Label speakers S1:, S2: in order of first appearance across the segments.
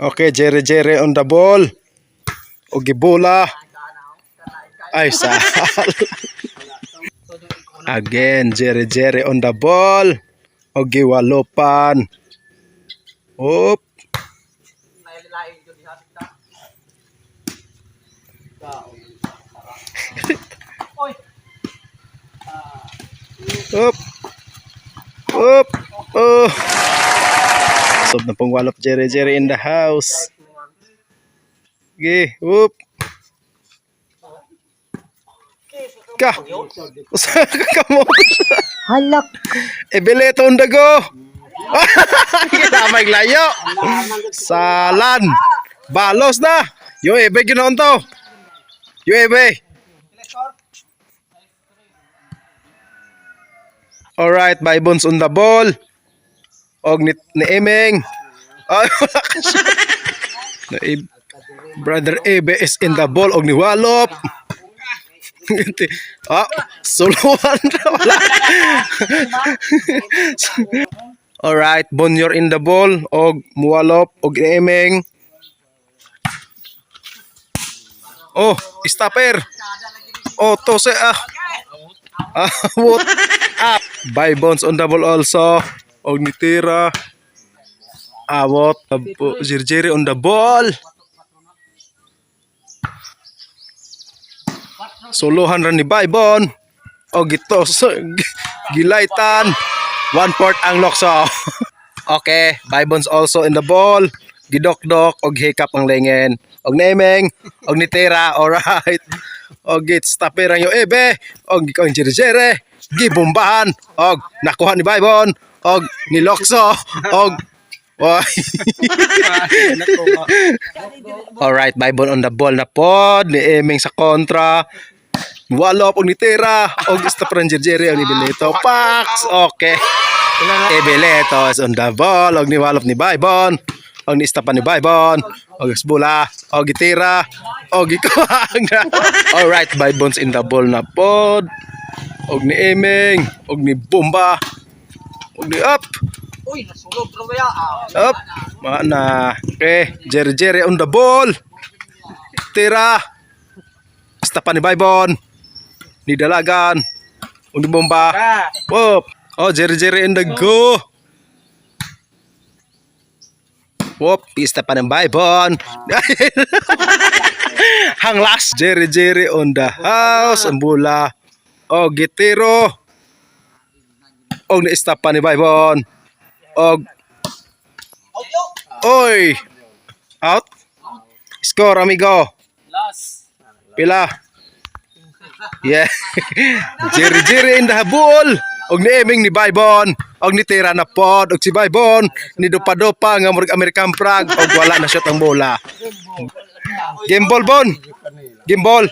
S1: Okay, Jerry on the ball. O gibola. Ay, sal. Again, Jerry on the ball. O giwalopan. Op. Up. Up. Oh. Sob na pong walop Jerry in the house. Okay, up. Ka. Kamu.
S2: Halak.
S1: Ebeleto on the go. Kita may layo. Salan. Balos na. Yo ebe ginoon to. Yo ebe. Alright, Bybons on the ball. Og ni Emeng. Ay, wala ka siya. Brother Ebe is in the ball. Og ni Walop. Suluhan na wala. Alright, Bonyor in the ball. Og Muwalop. Og ni Emeng. Oh, stopper. Oh, tose what up? Bybons on the ball also. Og nitira. Awot. Jerry on the ball. Solohan ran ni Bybon. Og ito. Gilaitan. 1/4 ang lokso. Okay. Bybons also in the ball. Gidok-dok. Og hikap ang lengen. Og nemeng. Og nitira. Alright. Og gitstopper ang yung ebe. Og gikong Jerry. Gibombahan. Og nakuha ni Bybon. Og nilokso. Og alright, Bybon on the ball na pod. Ni Emeng sa kontra. Walop og nitira. Og stopper ang Jerry. Og ni Beleto. Pax. Okay. Beleto is on the ball. Og ni Walop ni Bybon. Og ni stopper ni Bybon. Og bola. Og gitira. Og ikuhang. Alright, Bybons in the ball na pod. Og ni Emeng. Og ni Bomba. Og ni up.
S2: Uy, nasulog bro kaya.
S1: Up. Mana. Okay, Jerry on the ball. Tira. Stopper ni Bybon. Ni Dalagan. Og ni Bomba. Up. Oh, Jerry in the go. Wop, pista pa ng Bybon. Hanglas. Jerry on the house. Ang bola. O gitiro. O na-stop pa ni Bybon. O. Oy. Out. Score, amigo. Pila. Yeah. Jerry in the ball. Og ni Emeng ni Bybon. Og ni tira na pod. Og si Bybon ni dupa-dupa nga murag American Frog. Og wala na shot ang bola. Game ball, Bon. Game ball.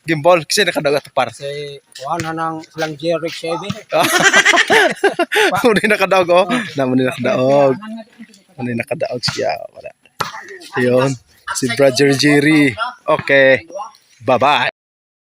S1: Game ball. Kasi nakadaog at par.
S2: Kasi kuha na ng silang Jerry Chevy.
S1: Hindi nakadaog, oh. Hindi nakadaog. Hindi nakadaog siya. Wala. Yun. Si Brother Jerry. Okay. Bye-bye.